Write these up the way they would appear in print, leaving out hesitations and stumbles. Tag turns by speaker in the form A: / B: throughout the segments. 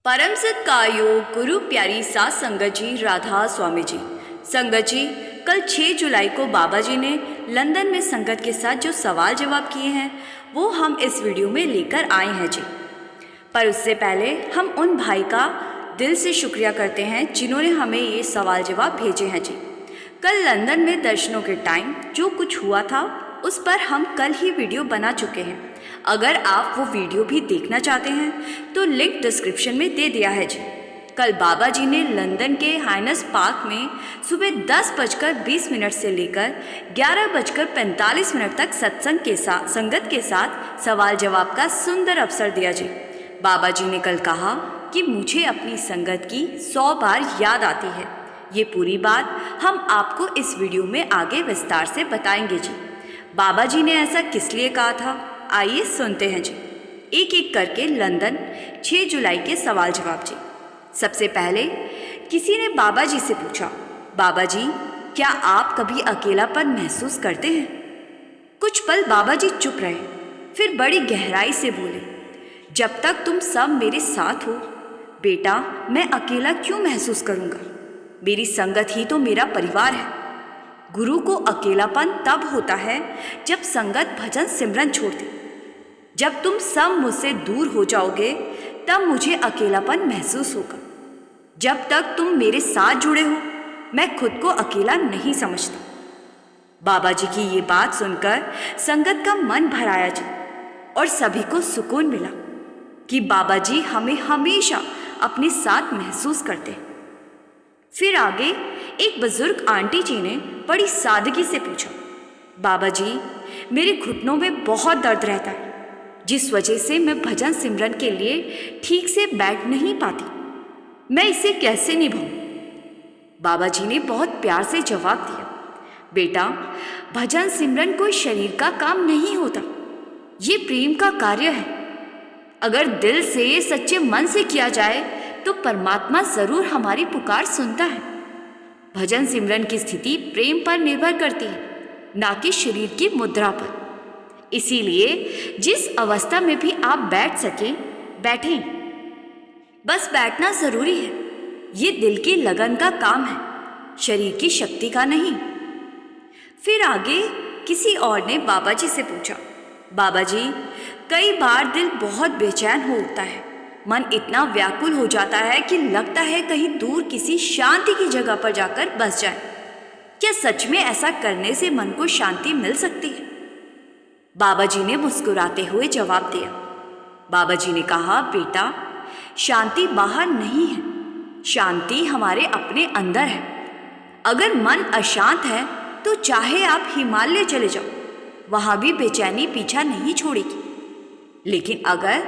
A: परम सत्कायो गुरु प्यारी सात संगत जी, राधा स्वामी जी। संगत जी, कल 6 जुलाई को बाबा जी ने लंदन में संगत के साथ जो सवाल जवाब किए हैं वो हम इस वीडियो में लेकर आए हैं जी। पर उससे पहले हम उन भाई का दिल से शुक्रिया करते हैं जिन्होंने हमें ये सवाल जवाब भेजे हैं जी। कल लंदन में दर्शनों के टाइम जो कुछ हुआ था उस पर हम कल ही वीडियो बना चुके हैं। अगर आप वो वीडियो भी देखना चाहते हैं तो लिंक डिस्क्रिप्शन में दे दिया है जी। कल बाबा जी ने लंदन के हाइनेस पार्क में सुबह 10:20 से लेकर 11:45 तक संगत के साथ सवाल जवाब का सुंदर अवसर दिया जी। बाबा जी ने कल कहा कि मुझे अपनी संगत की 100 बार याद आती है। ये पूरी बात हम आपको इस वीडियो में आगे विस्तार से बताएंगे जी। बाबा जी ने ऐसा किस लिए कहा था, आइए सुनते हैं जी। एक एक करके लंदन 6 जुलाई के सवाल जवाब जी। सबसे पहले किसी ने बाबा जी से पूछा, बाबा जी क्या आप कभी अकेलापन महसूस करते हैं? कुछ पल बाबा जी चुप रहे, फिर बड़ी गहराई से बोले, जब तक तुम सब मेरे साथ हो बेटा, मैं अकेला क्यों महसूस करूँगा? मेरी संगत ही तो मेरा परिवार है। गुरु को अकेलापन तब होता है जब संगत भजन सिमरन छोड़ दे। जब तुम सब मुझसे दूर हो जाओगे तब मुझे अकेलापन महसूस होगा। जब तक तुम मेरे साथ जुड़े हो मैं खुद को अकेला नहीं समझता। बाबा जी की ये बात सुनकर संगत का मन भर आया जी और सभी को सुकून मिला कि बाबा जी हमें हमेशा अपने साथ महसूस करते हैं। फिर आगे एक बुजुर्ग आंटी जी ने बड़ी सादगी से पूछा, बाबा जी मेरे घुटनों में बहुत दर्द रहता है जिस वजह से मैं भजन सिमरन के लिए ठीक से बैठ नहीं पाती। मैं इसे कैसे निभाऊं? बाबा जी ने बहुत प्यार से जवाब दिया, बेटा भजन सिमरन कोई शरीर का काम नहीं होता, ये प्रेम का कार्य है। अगर दिल से सच्चे मन से किया जाए तो परमात्मा जरूर हमारी पुकार सुनता है। भजन सिमरन की स्थिति प्रेम पर निर्भर करती है, ना कि शरीर की मुद्रा पर। इसीलिए जिस अवस्था में भी आप बैठ सकें बैठें, बस बैठना जरूरी है। ये दिल की लगन का काम है, शरीर की शक्ति का नहीं। फिर आगे किसी और ने बाबा जी से पूछा, बाबा जी कई बार दिल बहुत बेचैन हो उठता है, मन इतना व्याकुल हो जाता है कि लगता है कहीं दूर किसी शांति की जगह पर जाकर बस जाए। क्या सच में ऐसा करने से मन को शांति मिल सकती है? बाबा जी ने मुस्कुराते हुए जवाब दिया। बाबा जी ने कहा, बेटा शांति बाहर नहीं है, शांति हमारे अपने अंदर है। अगर मन अशांत है तो चाहे आप हिमालय चले जाओ, वहां भी बेचैनी पीछा नहीं छोड़ेगी। लेकिन अगर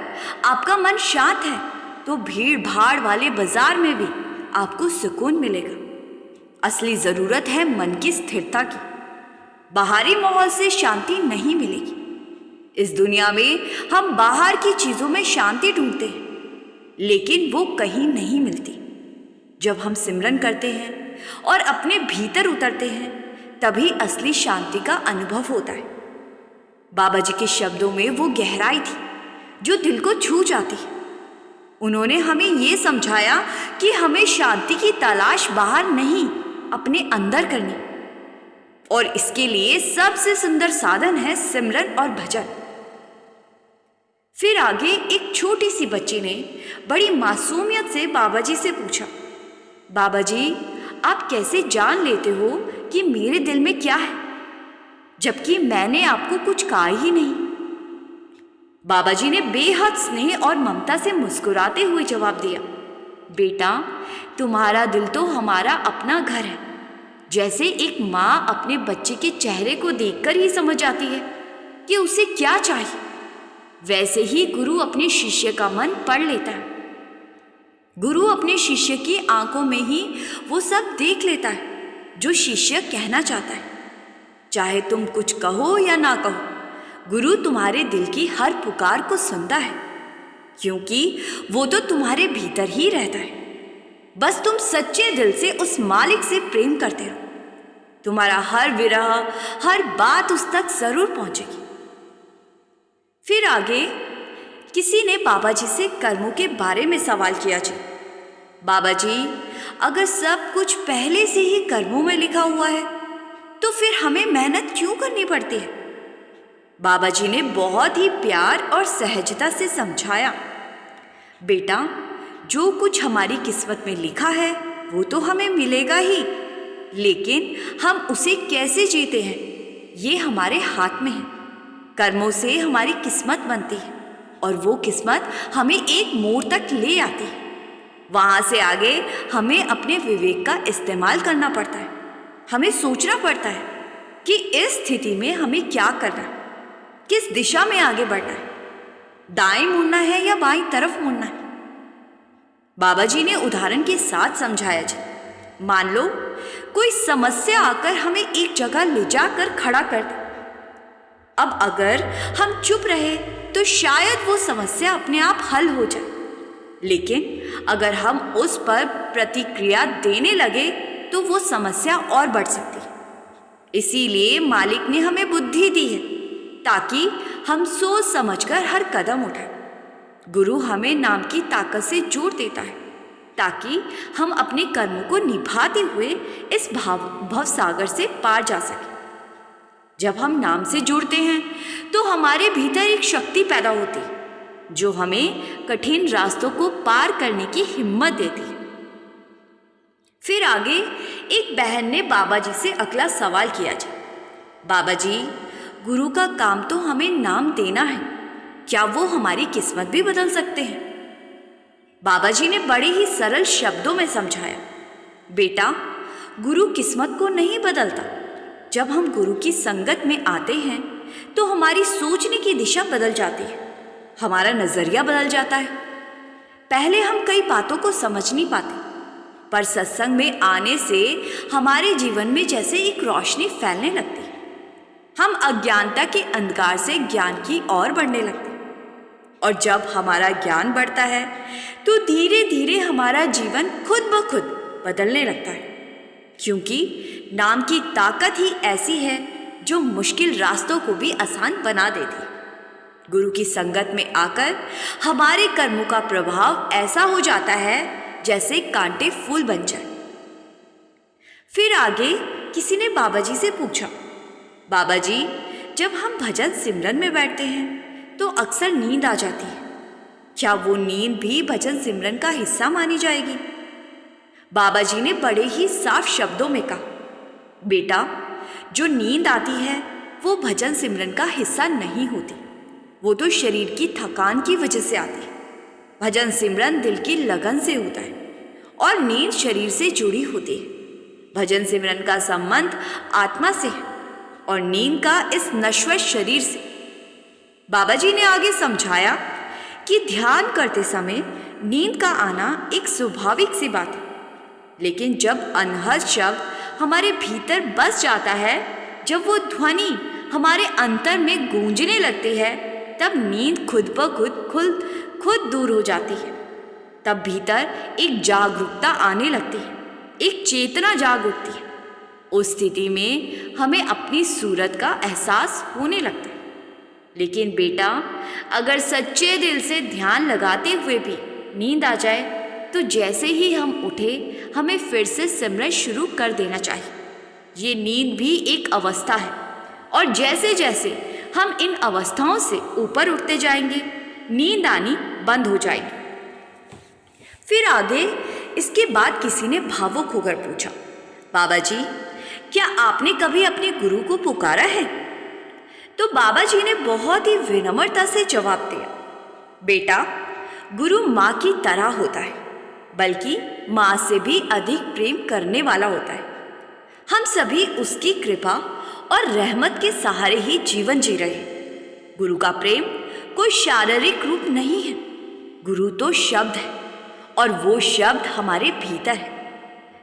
A: आपका मन शांत है तो भीड़ भाड़ वाले बाजार में भी आपको सुकून मिलेगा। असली जरूरत है मन की स्थिरता की, बाहरी माहौल से शांति नहीं मिलेगी। इस दुनिया में हम बाहर की चीजों में शांति ढूंढते हैं लेकिन वो कहीं नहीं मिलती। जब हम सिमरन करते हैं और अपने भीतर उतरते हैं तभी असली शांति का अनुभव होता है। बाबा जी के शब्दों में वो गहराई थी जो दिल को छू जाती है। उन्होंने हमें ये समझाया कि हमें शांति की तलाश बाहर नहीं, अपने अंदर करनी, और इसके लिए सबसे सुंदर साधन है सिमरन और भजन। फिर आगे एक छोटी सी बच्ची ने बड़ी मासूमियत से बाबा जी से पूछा, बाबा जी आप कैसे जान लेते हो कि मेरे दिल में क्या है जबकि मैंने आपको कुछ कहा ही नहीं? बाबा जी ने बेहद स्नेह और ममता से मुस्कुराते हुए जवाब दिया, बेटा तुम्हारा दिल तो हमारा अपना घर है। जैसे एक माँ अपने बच्चे के चेहरे को देखकर ही समझ जाती है कि उसे क्या चाहिए, वैसे ही गुरु अपने शिष्य का मन पढ़ लेता है। गुरु अपने शिष्य की आंखों में ही वो सब देख लेता है जो शिष्य कहना चाहता है। चाहे तुम कुछ कहो या ना कहो, गुरु तुम्हारे दिल की हर पुकार को सुनता है, क्योंकि वो तो तुम्हारे भीतर ही रहता है। बस तुम सच्चे दिल से उस मालिक से प्रेम करते रहो, तुम्हारा हर विरह, हर बात उस तक जरूर पहुंचेगी। फिर आगे किसी ने बाबा जी से कर्मों के बारे में सवाल किया जी। बाबा जी, अगर सब कुछ पहले से ही कर्मों में लिखा हुआ है तो फिर हमें मेहनत क्यों करनी पड़ती है? बाबा जी ने बहुत ही प्यार और सहजता से समझाया, बेटा, जो कुछ हमारी किस्मत में लिखा है वो तो हमें मिलेगा ही, लेकिन हम उसे कैसे जीते हैं ये हमारे हाथ में है। कर्मों से हमारी किस्मत बनती है और वो किस्मत हमें एक मोड़ तक ले आती है। वहाँ से आगे हमें अपने विवेक का इस्तेमाल करना पड़ता है। हमें सोचना पड़ता है कि इस स्थिति में हमें क्या करना है, किस दिशा में आगे बढ़ना है, दाएं मुड़ना है या बाईं तरफ मुड़ना है। बाबा जी ने उदाहरण के साथ समझाया जी। मान लो कोई समस्या आकर हमें एक जगह ले जाकर खड़ा कर दे। अब अगर हम चुप रहे तो शायद वो समस्या अपने आप हल हो जाए, लेकिन अगर हम उस पर प्रतिक्रिया देने लगे तो वो समस्या और बढ़ सकती है। इसीलिए मालिक ने हमें बुद्धि दी है ताकि हम सोच समझकर हर कदम उठाएं। गुरु हमें नाम की ताकत से जोड़ देता है ताकि हम अपने कर्मों को निभाते हुए इस भव सागर से पार जा सकें। जब हम नाम से जुड़ते हैं तो हमारे भीतर एक शक्ति पैदा होती है जो हमें कठिन रास्तों को पार करने की हिम्मत देती है। फिर आगे एक बहन ने बाबा जी से अगला सवाल किया जी। बाबा जी, गुरु का काम तो हमें नाम देना है, क्या वो हमारी किस्मत भी बदल सकते हैं? बाबा जी ने बड़े ही सरल शब्दों में समझाया, बेटा, गुरु किस्मत को नहीं बदलता। जब हम गुरु की संगत में आते हैं तो हमारी सोचने की दिशा बदल जाती है, हमारा नजरिया बदल जाता है। पहले हम कई बातों को समझ नहीं पाते, पर सत्संग में आने से हमारे जीवन में जैसे एक रोशनी फैलने लगती है। हम अज्ञानता के अंधकार से ज्ञान की ओर बढ़ने लगते हैं, और जब हमारा ज्ञान बढ़ता है तो धीरे धीरे हमारा जीवन खुद ब खुद बदलने लगता है, क्योंकि नाम की ताकत ही ऐसी है जो मुश्किल रास्तों को भी आसान बना देती है। गुरु की संगत में आकर हमारे कर्मों का प्रभाव ऐसा हो जाता है जैसे कांटे फूल बन जाए। फिर आगे किसी ने बाबा जी से पूछा, बाबा जी, जब हम भजन सिमरन में बैठते हैं तो अक्सर नींद आ जाती है, क्या वो नींद भी भजन सिमरन का हिस्सा मानी जाएगी? बाबा जी ने बड़े ही साफ शब्दों में कहा, बेटा, जो नींद आती है वो भजन सिमरन का हिस्सा नहीं होती, वो तो शरीर की थकान की वजह से आती है। भजन सिमरन दिल की लगन से होता है और नींद शरीर से जुड़ी होती है। भजन सिमरन का संबंध आत्मा से है और नींद का इस नश्वर शरीर से। बाबा जी ने आगे समझाया कि ध्यान करते समय नींद का आना एक स्वाभाविक सी बात है, लेकिन जब अनहद शब्द हमारे भीतर बस जाता है, जब वो ध्वनि हमारे अंतर में गूंजने लगती है, तब नींद खुद ब खुद दूर हो जाती है। तब भीतर एक जागरूकता आने लगती है, एक चेतना जाग उठती है। उस स्थिति में हमें अपनी सूरत का एहसास होने लगता है। लेकिन बेटा, अगर सच्चे दिल से ध्यान लगाते हुए भी नींद आ जाए तो जैसे ही हम उठे हमें फिर से सिमरन शुरू कर देना चाहिए। ये नींद भी एक अवस्था है और जैसे जैसे हम इन अवस्थाओं से ऊपर उठते जाएंगे, नींद आनी बंद हो जाएगी। फिर आगे इसके बाद किसी ने भावुक होकर पूछा, बाबा जी, क्या आपने कभी अपने गुरु को पुकारा है? तो बाबा जी ने बहुत ही विनम्रता से जवाब दिया, बेटा, गुरु माँ की तरह होता है, बल्कि माँ से भी अधिक प्रेम करने वाला होता है। हम सभी उसकी कृपा और रहमत के सहारे ही जीवन जी रहे हैं। गुरु का प्रेम कोई शारीरिक रूप नहीं है, गुरु तो शब्द है और वो शब्द हमारे भीतर है।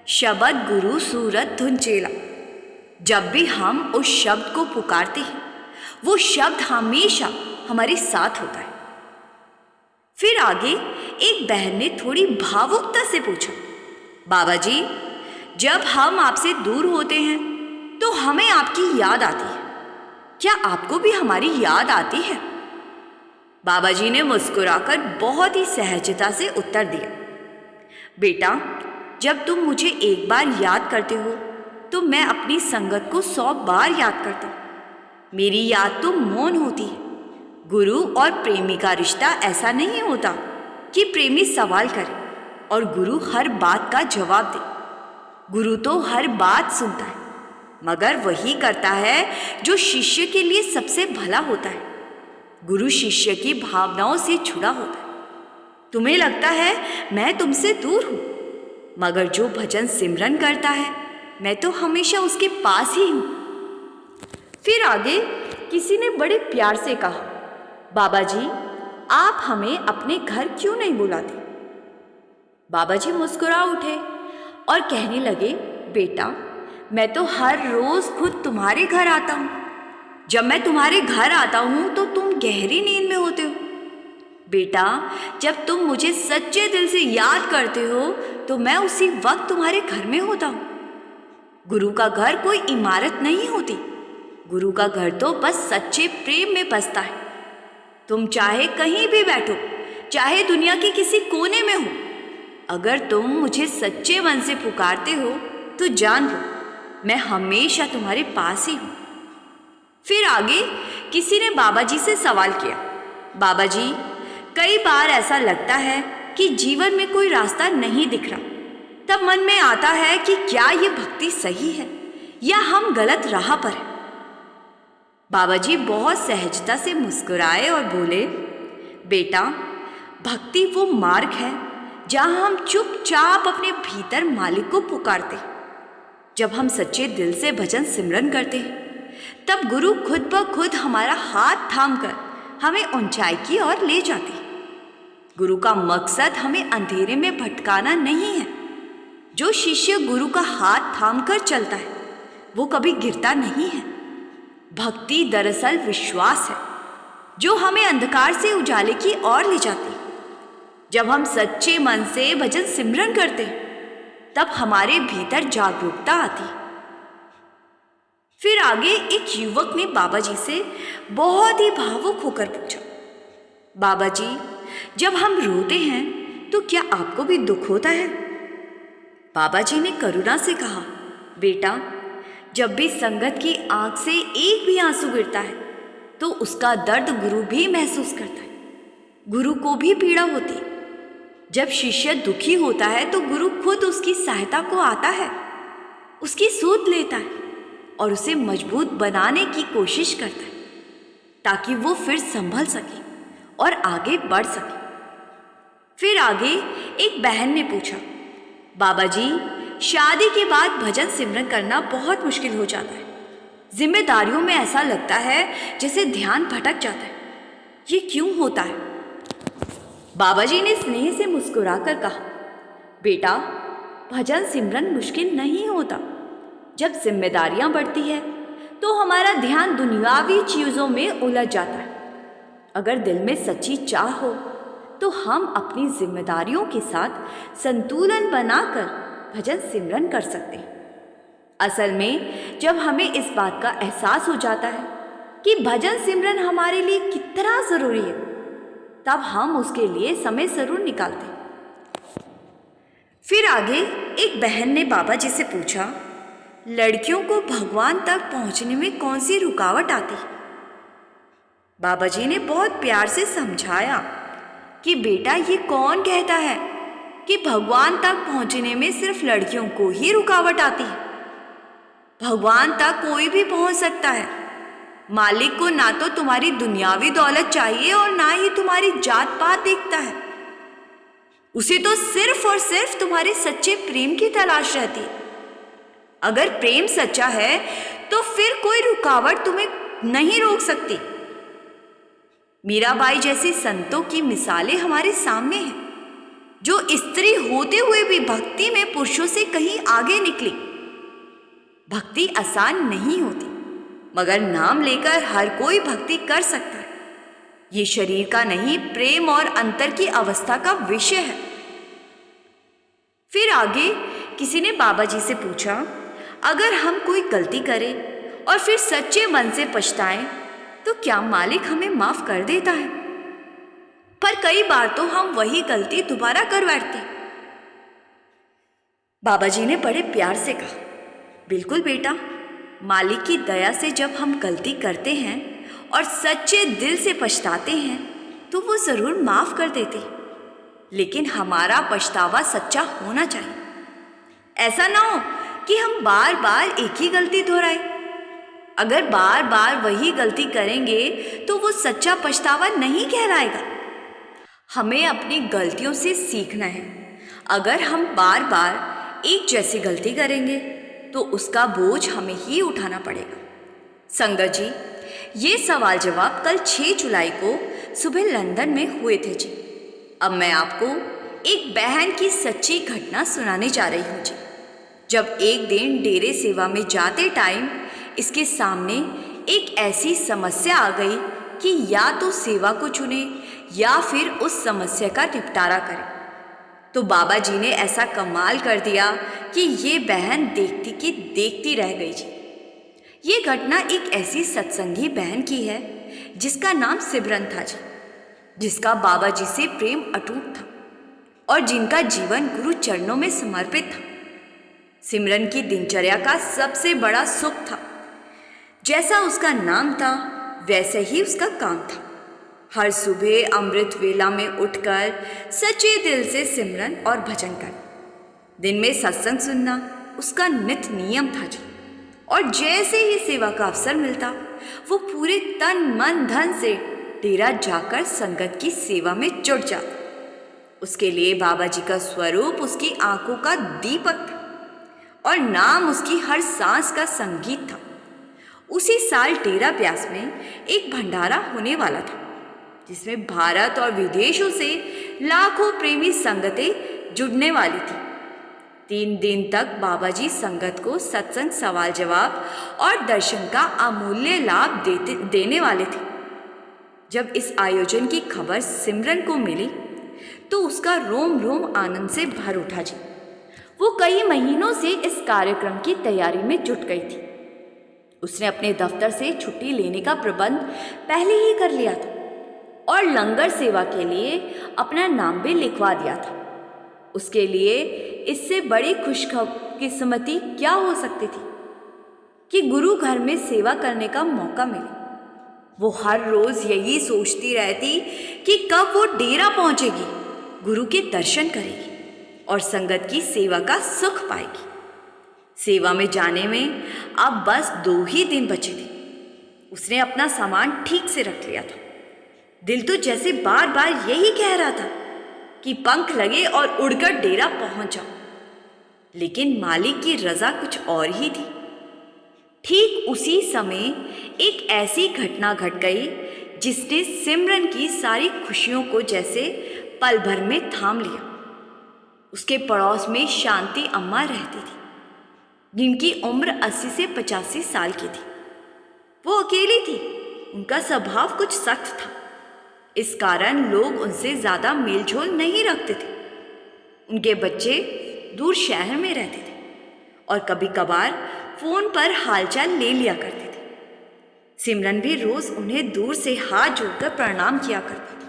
A: शब्द गुरु सूरत धुन चेला। जब भी हम उस शब्द को पुकारते हैं, वो शब्द हमेशा हमारे साथ होता है। फिर आगे एक बहन ने थोड़ी भावुकता से पूछा, बाबा जी, जब हम आपसे दूर होते हैं तो हमें आपकी याद आती है, क्या आपको भी हमारी याद आती है? बाबा जी ने मुस्कुराकर बहुत ही सहजता से उत्तर दिया, बेटा, जब तुम मुझे एक बार याद करते हो तो मैं अपनी संगत को 100 बार याद करता हूँ। मेरी याद तो मौन होती है। गुरु और प्रेमी का रिश्ता ऐसा नहीं होता कि प्रेमी सवाल करे और गुरु हर बात का जवाब दे। गुरु तो हर बात सुनता है, मगर वही करता है जो शिष्य के लिए सबसे भला होता है। गुरु शिष्य की भावनाओं से जुड़ा होता है। तुम्हें लगता है मैं तुमसे दूर हूँ, मगर जो भजन सिमरन करता है मैं तो हमेशा उसके पास ही हूँ। फिर आगे किसी ने बड़े प्यार से कहा, बाबा जी, आप हमें अपने घर क्यों नहीं बुलाते? बाबा जी मुस्कुरा उठे और कहने लगे, बेटा, मैं तो हर रोज खुद तुम्हारे घर आता हूँ। जब मैं तुम्हारे घर आता हूँ तो तुम गहरी नींद में होते हो। बेटा, जब तुम मुझे सच्चे दिल से याद करते हो तो मैं उसी वक्त तुम्हारे घर में होता हूँ। गुरु का घर कोई इमारत नहीं होती। गुरु का घर तो बस सच्चे प्रेम में बसता है। तुम चाहे कहीं भी बैठो, चाहे दुनिया के किसी कोने में हो, अगर तुम मुझे सच्चे मन से पुकारते हो तो जान लो मैं हमेशा तुम्हारे पास ही हूँ। फिर आगे किसी ने बाबा जी से सवाल किया, बाबा जी, कई बार ऐसा लगता है कि जीवन में कोई रास्ता नहीं दिख रहा। तब मन में आता है कि क्या ये भक्ति सही है या हम गलत राह पर हैं। बाबा जी बहुत सहजता से मुस्कुराए और बोले, बेटा, भक्ति वो मार्ग है जहाँ हम चुपचाप अपने भीतर मालिक को पुकारते हैं। जब हम सच्चे दिल से भजन सिमरन करते हैं तब गुरु खुद ब खुद हमारा हाथ थामकर हमें ऊंचाई की ओर ले जाते हैं। गुरु का मकसद हमें अंधेरे में भटकाना नहीं है। जो शिष्य गुरु का हाथ थामकर चलता है वो कभी गिरता नहीं है। भक्ति दरअसल विश्वास है जो हमें अंधकार से उजाले की ओर ले जाती है। जब हम सच्चे मन से भजन सिमरन करते हैं तब हमारे भीतर जागरूकता आती है। फिर आगे एक युवक ने बाबा जी से बहुत ही भावुक होकर पूछा, बाबा जी, जब हम रोते हैं तो क्या आपको भी दुख होता है? बाबा जी ने करुणा से कहा, बेटा, जब भी संगत की आंख से एक भी आंसू गिरता है तो उसका दर्द गुरु भी महसूस करता है। गुरु को भी पीड़ा होती है। जब शिष्य दुखी होता है तो गुरु खुद उसकी सहायता को आता है, उसकी सूध लेता है और उसे मजबूत बनाने की कोशिश करता है ताकि वो फिर संभल सके और आगे बढ़ सके। फिर आगे एक बहन ने पूछा, बाबा जी, शादी के बाद भजन सिमरन करना बहुत मुश्किल हो जाता है। जिम्मेदारियों में ऐसा लगता है जैसे ध्यान भटक जाता है। ये क्यों होता है? बाबा जी ने स्नेह से मुस्कुराकर कहा, बेटा, भजन सिमरन मुश्किल नहीं होता। जब जिम्मेदारियां बढ़ती है तो हमारा ध्यान दुनियावी चीज़ों में उलझ जाता है। अगर दिल में सच्ची चाह हो तो हम अपनी जिम्मेदारियों के साथ संतुलन बनाकर भजन सिमरन कर सकते हैं। असल में जब हमें इस बात का एहसास हो जाता है कि भजन सिमरन हमारे लिए कितना ज़रूरी है, तब हम उसके लिए समय ज़रूर निकालते हैं। फिर आगे एक बहन ने बाबा जी से पूछा, लड़कियों को भगवान तक पहुंचने में कौन सी रुकावट आती है? बाबा जी ने बहुत प्यार से समझाया कि बेटा, ये कौन कहता है कि भगवान तक पहुंचने में सिर्फ लड़कियों को ही रुकावट आती है? भगवान तक कोई भी पहुंच सकता है। मालिक को ना तो तुम्हारी दुनियावी दौलत चाहिए और ना ही तुम्हारी जात पात देखता है। उसे तो सिर्फ और सिर्फ तुम्हारे सच्चे प्रेम की तलाश रहती है। अगर प्रेम सच्चा है तो फिर कोई रुकावट तुम्हें नहीं रोक सकती। मीराबाई जैसे संतों की मिसालें हमारे सामने हैं, जो स्त्री होते हुए भी भक्ति में पुरुषों से कहीं आगे निकली। भक्ति आसान नहीं होती, मगर नाम लेकर हर कोई भक्ति कर सकता है। ये शरीर का नहीं, प्रेम और अंतर की अवस्था का विषय है। फिर आगे किसी ने बाबा जी से पूछा, अगर हम कोई गलती करें और फिर सच्चे मन से पछताएं तो क्या मालिक हमें माफ कर देता है? पर कई बार तो हम वही गलती दोबारा कर बैठते। बाबा जी ने बड़े प्यार से कहा, बिल्कुल बेटा, मालिक की दया से जब हम गलती करते हैं और सच्चे दिल से पछताते हैं तो वो ज़रूर माफ़ कर देते, लेकिन हमारा पछतावा सच्चा होना चाहिए। ऐसा ना हो कि हम बार बार एक ही गलती दोहराएं। अगर बार बार वही गलती करेंगे तो वो सच्चा पछतावा नहीं कहलाएगा। हमें अपनी गलतियों से सीखना है। अगर हम बार बार एक जैसी गलती करेंगे तो उसका बोझ हमें ही उठाना पड़ेगा। संगत जी, ये सवाल जवाब कल 6 जुलाई को सुबह लंदन में हुए थे जी। अब मैं आपको एक बहन की सच्ची घटना सुनाने जा रही हूँ जी। जब एक दिन डेरे सेवा में जाते टाइम इसके सामने एक ऐसी समस्या आ गई कि या तो सेवा को चुने या फिर उस समस्या का निपटारा करे, तो बाबा जी ने ऐसा कमाल कर दिया कि ये बहन देखती की देखती रह गई जी। ये घटना एक ऐसी सत्संगी बहन की है जिसका नाम सिमरन था जी, जिसका बाबा जी से प्रेम अटूट था और जिनका जीवन गुरु चरणों में समर्पित था। सिमरन की दिनचर्या का सबसे बड़ा सुख था, जैसा उसका नाम था वैसे ही उसका काम था। हर सुबह अमृत वेला में उठकर सच्चे दिल से सिमरन और भजन कर, दिन में सत्संग सुनना उसका नित्य नियम था जी। और जैसे ही सेवा का अवसर मिलता वो पूरे तन मन धन से डेरा जाकर संगत की सेवा में जुट जाता। उसके लिए बाबा जी का स्वरूप उसकी आंखों का दीपक था और नाम उसकी हर सांस का संगीत था। उसी साल डेरा ब्यास में एक भंडारा होने वाला था जिसमें भारत और विदेशों से लाखों प्रेमी संगतें जुड़ने वाली थी। 3 दिन तक बाबा जी संगत को सत्संग, सवाल जवाब और दर्शन का अमूल्य लाभ देने वाले थे। जब इस आयोजन की खबर सिमरन को मिली तो उसका रोम रोम आनंद से भर उठा जी। वो कई महीनों से इस कार्यक्रम की तैयारी में जुट गई थी। उसने अपने दफ्तर से छुट्टी लेने का प्रबंध पहले ही कर लिया था और लंगर सेवा के लिए अपना नाम भी लिखवा दिया था। उसके लिए इससे बड़ी खुशकिस्मती क्या हो सकती थी कि गुरु घर में सेवा करने का मौका मिले। वो हर रोज यही सोचती रहती कि कब वो डेरा पहुंचेगी, गुरु के दर्शन करेगी और संगत की सेवा का सुख पाएगी। सेवा में जाने में अब बस 2 ही दिन बचे थे। उसने अपना सामान ठीक से रख लिया था। दिल तो जैसे बार बार यही कह रहा था कि पंख लगे और उड़कर डेरा पहुंच जाओ, लेकिन मालिक की रजा कुछ और ही थी। ठीक उसी समय एक ऐसी घटना घट गई जिसने सिमरन की सारी खुशियों को जैसे पल भर में थाम लिया। उसके पड़ोस में शांति अम्मा रहती थी, जिनकी उम्र 80 से 85 साल की थी। वो अकेली थी। उनका स्वभाव कुछ सख्त था, इस कारण लोग उनसे ज़्यादा मेलझोल नहीं रखते थे। उनके बच्चे दूर शहर में रहते थे और कभी कभार फ़ोन पर हालचाल ले लिया करते थे। सिमरन भी रोज़ उन्हें दूर से हाथ जोड़कर प्रणाम किया करती थी।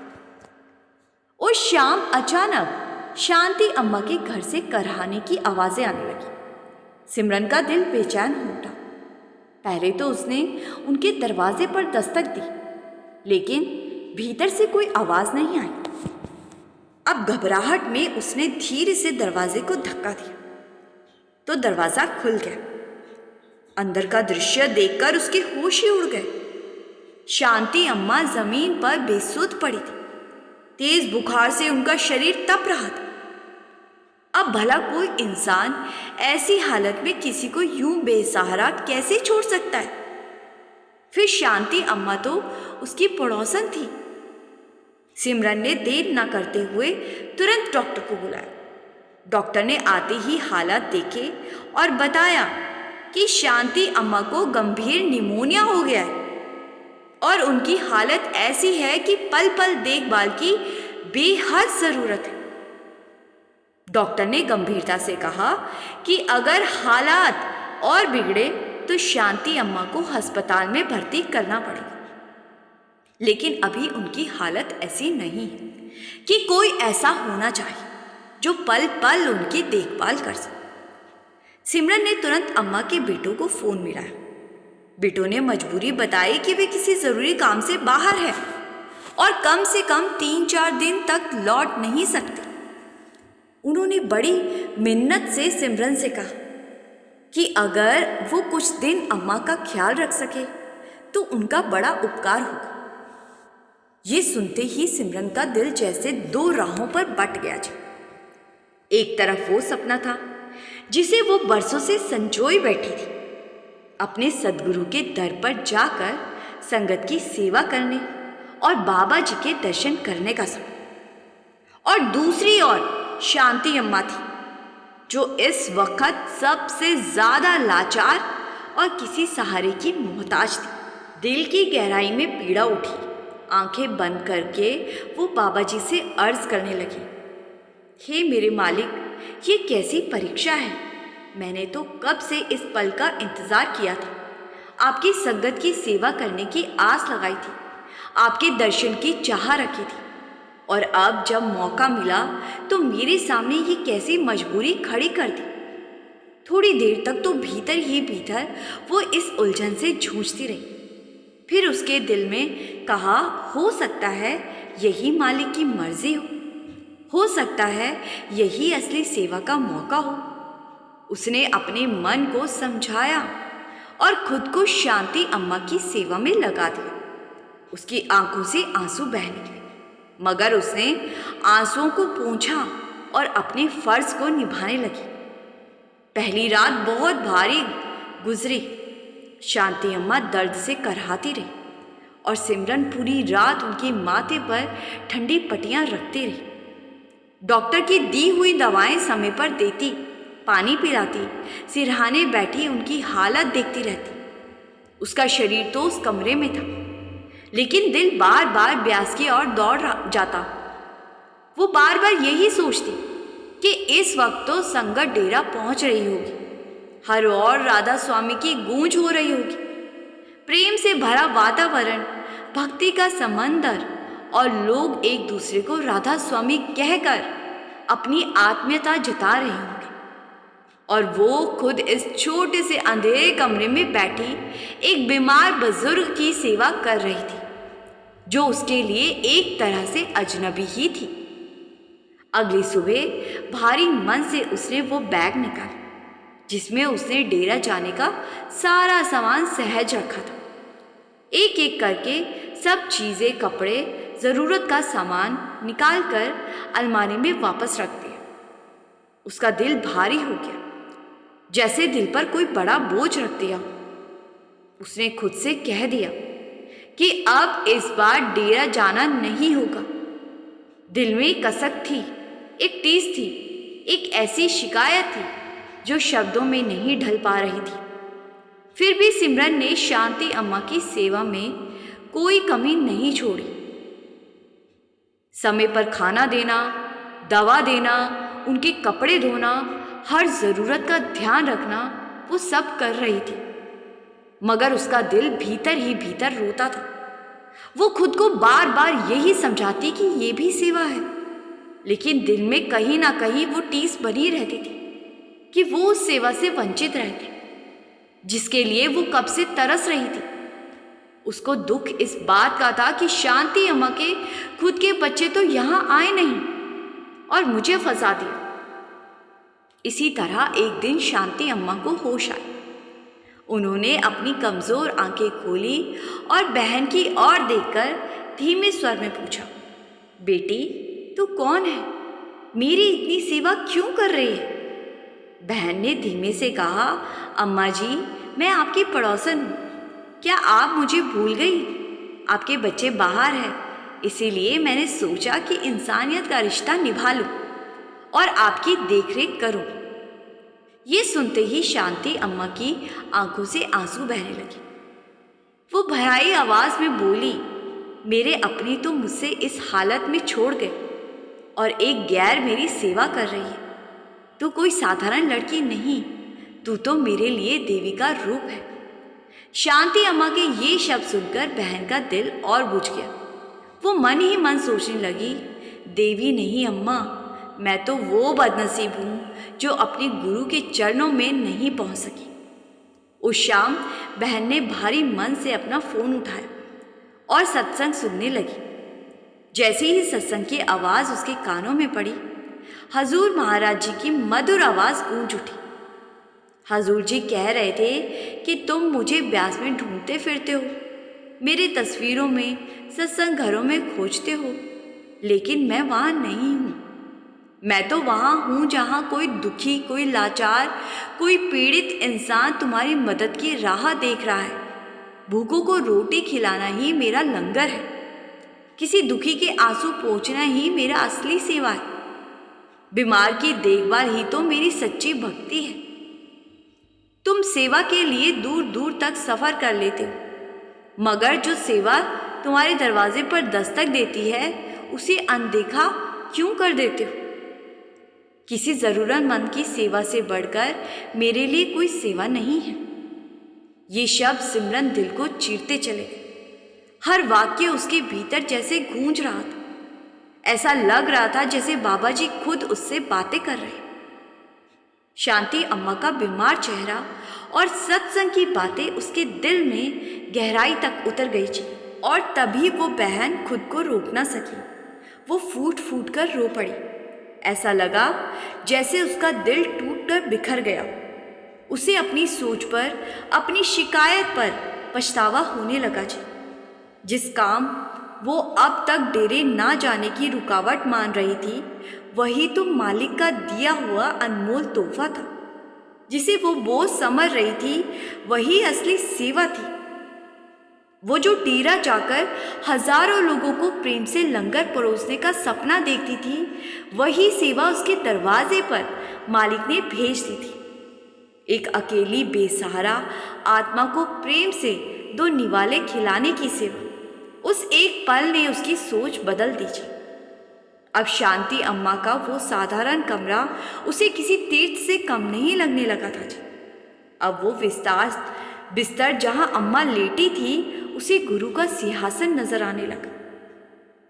A: उस शाम अचानक शांति अम्मा के घर से करहाने की आवाज़ें आने लगी। सिमरन का दिल बेचैन हो उठा। पहले तो उसने उनके दरवाजे पर दस्तक दी, लेकिन भीतर से कोई आवाज़ नहीं आई। अब घबराहट में उसने धीरे से दरवाजे को धक्का दिया तो दरवाज़ा खुल गया। अंदर का दृश्य देखकर उसके होश ही उड़ गए। शांति अम्मा जमीन पर बेसुध पड़ी थी। तेज बुखार से उनका शरीर तप रहा था। अब भला कोई इंसान ऐसी हालत में किसी को यूं बेसहारा कैसे छोड़ सकता है? फिर शांति अम्मा तो उसकी पड़ोसन थी। सिमरन ने देर न करते हुए तुरंत डॉक्टर को बुलाया। डॉक्टर ने आते ही हालात देखे और बताया कि शांति अम्मा को गंभीर निमोनिया हो गया है और उनकी हालत ऐसी है कि पल पल देखभाल की बेहद ज़रूरत है। डॉक्टर ने गंभीरता से कहा कि अगर हालात और बिगड़े तो शांति अम्मा को अस्पताल में भर्ती करना पड़ेगा, लेकिन अभी उनकी हालत ऐसी नहीं है। कि कोई ऐसा होना चाहिए जो पल पल उनकी देखभाल कर सके। सिमरन ने तुरंत अम्मा के बेटों को फ़ोन मिलाया। बेटों ने मजबूरी बताई कि वे किसी ज़रूरी काम से बाहर है और कम से कम 3-4 दिन तक लौट नहीं सकते। उन्होंने बड़ी मिन्नत से सिमरन से कहा कि अगर वो कुछ दिन अम्मा का ख्याल रख सके तो उनका बड़ा उपकार होगा। ये सुनते ही सिमरन का दिल जैसे 2 राहों पर बट गया। एक तरफ वो सपना था जिसे वो बरसों से संजोए बैठी थी, अपने सद्गुरु के दर पर जाकर संगत की सेवा करने और बाबा जी के दर्शन करने का सपना। और दूसरी ओर शांति अम्मा थी जो इस वक्त सबसे ज़्यादा लाचार और किसी सहारे की मोहताज थी। दिल की गहराई में पीड़ा उठी। आंखें बंद करके वो बाबा जी से अर्ज करने लगी, हे मेरे मालिक, ये कैसी परीक्षा है। मैंने तो कब से इस पल का इंतज़ार किया था। आपकी संगत की सेवा करने की आस लगाई थी, आपके दर्शन की चाह रखी थी, और अब जब मौका मिला तो मेरे सामने ये कैसी मजबूरी खड़ी कर दी। थोड़ी देर तक तो भीतर ही भीतर वो इस उलझन से जूझती रही। फिर उसके दिल में कहा, हो सकता है यही मालिक की मर्जी हो सकता है यही असली सेवा का मौका हो। उसने अपने मन को समझाया और खुद को शांति अम्मा की सेवा में लगा दिया। उसकी आंखों से आंसू बह निकले, मगर उसने आंसुओं को पोंछा और अपने फर्ज को निभाने लगी। पहली रात बहुत भारी गुजरी। शांति अम्मा दर्द से करहाती रही और सिमरन पूरी रात उनके माथे पर ठंडी पट्टियां रखती रही। डॉक्टर की दी हुई दवाएं समय पर देती, पानी पिलाती, सिरहाने बैठी उनकी हालत देखती रहती। उसका शरीर तो उस कमरे में था, लेकिन दिल बार बार ब्यास की ओर दौड़ जाता। वो बार बार यही सोचती कि इस वक्त तो संगत डेरा पहुंच रही होगी, हर ओर राधा स्वामी की गूंज हो रही होगी, प्रेम से भरा वातावरण, भक्ति का समंदर, और लोग एक दूसरे को राधा स्वामी कहकर अपनी आत्मीयता जता रहे होंगे। और वो खुद इस छोटे से अंधेरे कमरे में बैठी एक बीमार बुजुर्ग की सेवा कर रही थी, जो उसके लिए एक तरह से अजनबी ही थी। अगली सुबह भारी मन से उसने वो बैग निकाला जिसमें उसने डेरा जाने का सारा सामान सहज रखा था। एक एक करके सब चीज़ें, कपड़े, ज़रूरत का सामान निकाल कर अलमारी में वापस रख दिया। उसका दिल भारी हो गया, जैसे दिल पर कोई बड़ा बोझ रख दिया। उसने खुद से कह दिया कि अब इस बार डेरा जाना नहीं होगा। दिल में कसक थी, एक टीस थी, एक ऐसी शिकायत थी जो शब्दों में नहीं ढल पा रही थी। फिर भी सिमरन ने शांति अम्मा की सेवा में कोई कमी नहीं छोड़ी। समय पर खाना देना, दवा देना, उनके कपड़े धोना, हर ज़रूरत का ध्यान रखना वो सब कर रही थी। मगर उसका दिल भीतर ही भीतर रोता था। वो खुद को बार बार यही समझाती कि ये भी सेवा है, लेकिन दिल में कहीं ना कहीं वो टीस बनी रहती थी कि वो उस सेवा से वंचित रहती जिसके लिए वो कब से तरस रही थी। उसको दुख इस बात का था कि शांति अम्मा के खुद के बच्चे तो यहाँ आए नहीं और मुझे फंसा दिया। इसी तरह एक दिन शांति अम्मा को होश आया। उन्होंने अपनी कमज़ोर आंखें खोली और बहन की ओर देखकर धीमे स्वर में पूछा, बेटी तू कौन है? मेरी इतनी सेवा क्यों कर रही है? बहन ने धीमे से कहा, अम्मा जी, मैं आपकी पड़ोसन हूँ। क्या आप मुझे भूल गई? आपके बच्चे बाहर हैं, इसीलिए मैंने सोचा कि इंसानियत का रिश्ता निभा लूँ और आपकी देखरेख करूँ। ये सुनते ही शांति अम्मा की आंखों से आंसू बहने लगे। वो भराई आवाज़ में बोली, मेरे अपने तो मुझसे इस हालत में छोड़ गए और एक गैर मेरी सेवा कर रही है। तू कोई साधारण लड़की नहीं, तू तो मेरे लिए देवी का रूप है। शांति अम्मा के ये शब्द सुनकर बहन का दिल और बुझ गया। वो मन ही मन सोचने लगी, देवी नहीं अम्मा, मैं तो वो बदनसीब हूँ जो अपने गुरु के चरणों में नहीं पहुँच सकी। उस शाम बहन ने भारी मन से अपना फ़ोन उठाया और सत्संग सुनने लगी। जैसे ही सत्संग की आवाज़ उसके कानों में पड़ी, हजूर महाराज जी की मधुर आवाज़ गूंज उठी। हजूर जी कह रहे थे कि तुम मुझे ब्यास में ढूंढते फिरते हो, मेरी तस्वीरों में, सत्संग घरों में खोजते हो, लेकिन मैं वहाँ नहीं हूँ। मैं तो वहाँ हूँ जहाँ कोई दुखी, कोई लाचार, कोई पीड़ित इंसान तुम्हारी मदद की राह देख रहा है। भूखों को रोटी खिलाना ही मेरा लंगर है। किसी दुखी के आंसू पोंछना ही मेरा असली सेवा है। बीमार की देखभाल ही तो मेरी सच्ची भक्ति है। तुम सेवा के लिए दूर दूर तक सफ़र कर लेते हो, मगर जो सेवा तुम्हारे दरवाजे पर दस्तक देती है उसे अनदेखा क्यों कर देते हो? किसी ज़रूरतमंद की सेवा से बढ़कर मेरे लिए कोई सेवा नहीं है। ये शब्द सिमरन दिल को चीरते चले गए। हर वाक्य उसके भीतर जैसे गूंज रहा था। ऐसा लग रहा था जैसे बाबा जी खुद उससे बातें कर रहे। शांति अम्मा का बीमार चेहरा और सत्संग की बातें उसके दिल में गहराई तक उतर गई थी, और तभी वो बहन खुद को रोक ना सकी। वो फूट फूट कर रो पड़ी। ऐसा लगा जैसे उसका दिल टूटकर बिखर गया। उसे अपनी सोच पर, अपनी शिकायत पर पछतावा होने लगा जी। जिस काम वो अब तक डेरे ना जाने की रुकावट मान रही थी, वही तो मालिक का दिया हुआ अनमोल तोहफा था। जिसे वो बोझ समझ रही थी, वही असली सेवा थी। वो जो टीरा जाकर हजारों लोगों को प्रेम से लंगर परोसने का सपना देखती थी, वही सेवा उसके दरवाजे पर मालिक ने भेज दी थी। एक अकेली बेसहारा आत्मा को प्रेम से 2 निवाले खिलाने की सेवा। उस एक पल ने उसकी सोच बदल दी थी। अब शांति अम्मा का वो साधारण कमरा उसे किसी तीर्थ से कम नहीं लगने लगा था जी। अब वो बिस्तर जहां अम्मा लेटी थी, उसे गुरु का सिंहासन नजर आने लगा।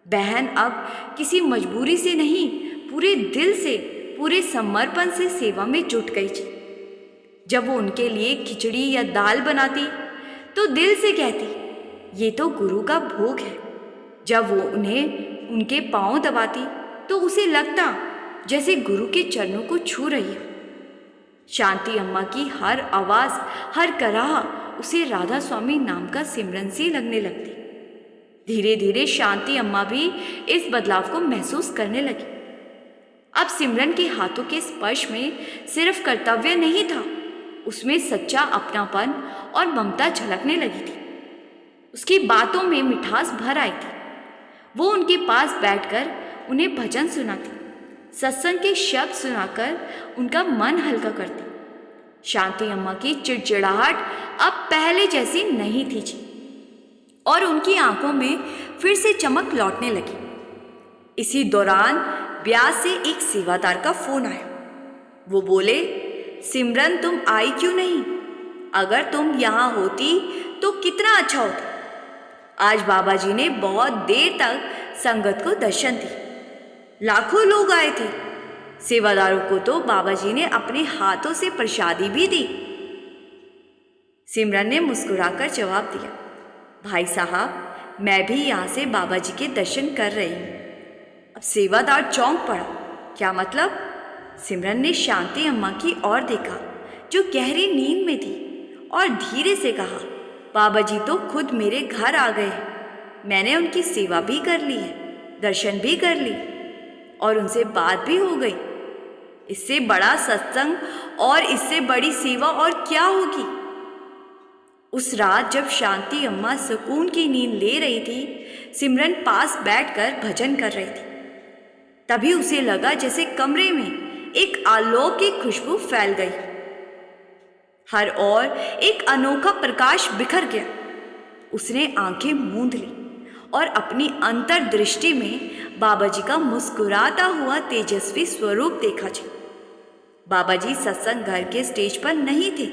A: बहन अब किसी मजबूरी से नहीं, पूरे दिल से, पूरे समर्पण से सेवा में जुट गई थी। जब वो उनके लिए खिचड़ी या दाल बनाती तो दिल से कहती, ये तो गुरु का भोग है। जब वो उन्हें उनके पांव दबाती तो उसे लगता जैसे गुरु के चरणों को छू रही है। शांति अम्मा की हर आवाज़, हर कराह उसे राधा स्वामी नाम का सिमरन सी लगने लगती। धीरे धीरे शांति अम्मा भी इस बदलाव को महसूस करने लगी। अब सिमरन के हाथों के स्पर्श में सिर्फ कर्तव्य नहीं था, उसमें सच्चा अपनापन और ममता झलकने लगी थी। उसकी बातों में मिठास भर आई थी। वो उनके पास बैठकर उन्हें भजन सुनाती, सत्संग के शब्द सुनाकर उनका मन हल्का करती। शांति अम्मा की चिड़चिड़ाहट अब पहले जैसी नहीं थी जी, और उनकी आंखों में फिर से चमक लौटने लगी। इसी दौरान ब्यास से एक सेवादार का फोन आया। वो बोले, सिमरन तुम आई क्यों नहीं? अगर तुम यहाँ होती तो कितना अच्छा होता। आज बाबा जी ने बहुत देर तक संगत को दर्शन दिए। लाखों लोग आए थे। सेवादारों को तो बाबा जी ने अपने हाथों से प्रसादी भी दी। सिमरन ने मुस्कुराकर जवाब दिया, भाई साहब, मैं भी यहाँ से बाबा जी के दर्शन कर रही हूँ। अब सेवादार चौंक पड़ा। क्या मतलब? सिमरन ने शांति अम्मा की ओर देखा, जो गहरी नींद में थी, और धीरे से कहा, बाबा जी तो खुद मेरे घर आ गए हैं। मैंने उनकी सेवा भी कर ली है, दर्शन भी कर ली, और उनसे बात भी हो गई। इससे बड़ा सत्संग और इससे बड़ी सेवा और क्या होगी? उस रात जब शांति अम्मा सुकून की नींद ले रही थी, सिमरन पास बैठकर भजन कर रही थी। तभी उसे लगा जैसे कमरे में एक अलौकिक खुशबू फैल गई। हर ओर एक अनोखा प्रकाश बिखर गया। उसने आंखें मूंद ली और अपनी अंतर्दृष्टि में बाबा जी का मुस्कुराता हुआ तेजस्वी स्वरूप देखा जी। बाबा जी सत्संग घर के स्टेज पर नहीं थे।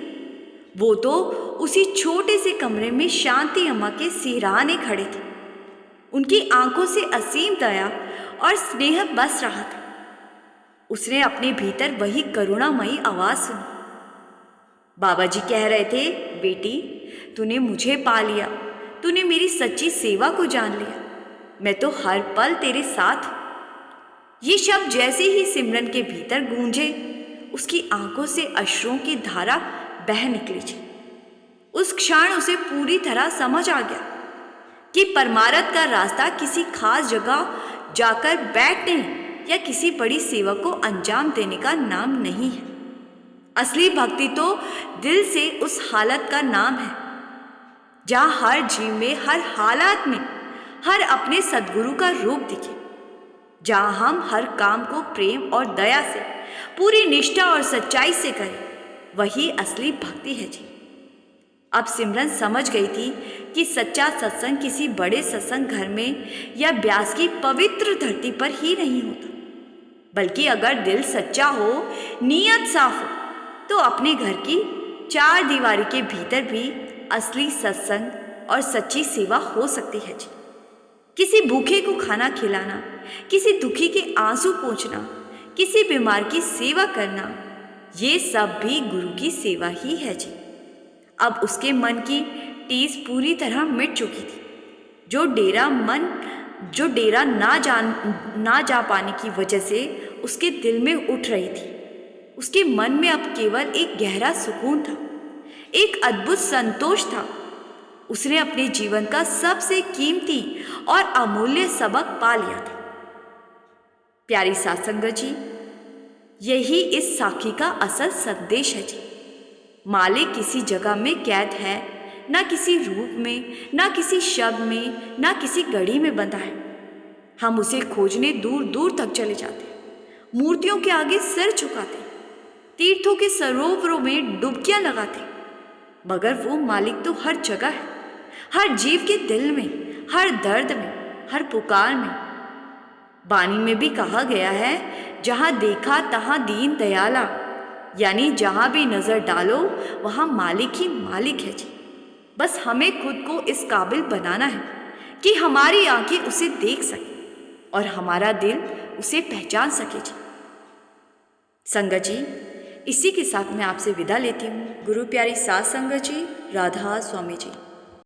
A: वो तो उसी छोटे से कमरे में शांति अम्मा के सिरहाने खड़े थे। उनकी आंखों से असीम दया और स्नेह बस रहा था। उसने अपने भीतर वही करुणामयी आवाज सुनी। बाबा जी कह रहे थे, बेटी तूने मुझे पा लिया, तूने मेरी सच्ची सेवा को जान लिया, मैं तो हर पल तेरे साथ हूं। ये शब्द जैसे ही सिमरन के भीतर गूंजे, उसकी आंखों से अश्रुओं की धारा बह निकली थी। उस क्षण उसे पूरी तरह समझ आ गया कि परमार्थ का रास्ता किसी खास जगह जाकर बैठने या किसी बड़ी सेवा को अंजाम देने का नाम नहीं है। असली भक्ति तो दिल से उस हालत का नाम है जहाँ हर जीव में, हर हालात में, हर अपने सद्गुरु का रूप दिखे, जहाँ हम हर काम को प्रेम और दया से, पूरी निष्ठा और सच्चाई से करें। वही असली भक्ति है जी। अब सिमरन समझ गई थी कि सच्चा सत्संग किसी बड़े सत्संग घर में या ब्यास की पवित्र धरती पर ही नहीं होता, बल्कि अगर दिल सच्चा हो, नीयत साफ हो, तो अपने घर की चार दीवारी के भीतर भी असली सत्संग और सच्ची सेवा हो सकती है जी। किसी भूखे को खाना खिलाना, किसी दुखी के आंसू पोंछना, किसी बीमार की सेवा करना, ये सब भी गुरु की सेवा ही है जी। अब उसके मन की टीस पूरी तरह मिट चुकी थी। जो डेरा ना जा पाने की वजह से उसके दिल में उठ रही थी, उसके मन में अब केवल एक गहरा सुकून था, एक अद्भुत संतोष था। उसने अपने जीवन का सबसे कीमती और अमूल्य सबक पा लिया था। प्यारी साध संगत जी, यही इस साखी का असल संदेश है जी। मालिक किसी जगह में कैद है, ना किसी रूप में, ना किसी शब्द में, ना किसी घड़ी में बंधा है। हम उसे खोजने दूर दूर तक चले जाते, मूर्तियों के आगे सिर झुकाते, तीर्थों के सरोवरों में डुबकियां लगाते, मगर वो मालिक तो हर जगह है, हर जीव के दिल में, हर दर्द में, हर पुकार में। वाणी में भी कहा गया है, जहाँ देखा तहाँ दीन दयाला, यानी जहाँ भी नजर डालो वहाँ मालिक ही मालिक है जी। बस हमें खुद को इस काबिल बनाना है कि हमारी आंखें उसे देख सके और हमारा दिल उसे पहचान सके जी। संगत जी, इसी के साथ मैं आपसे विदा लेती हूँ। गुरु प्यारी साध संगत जी, राधा स्वामी जी।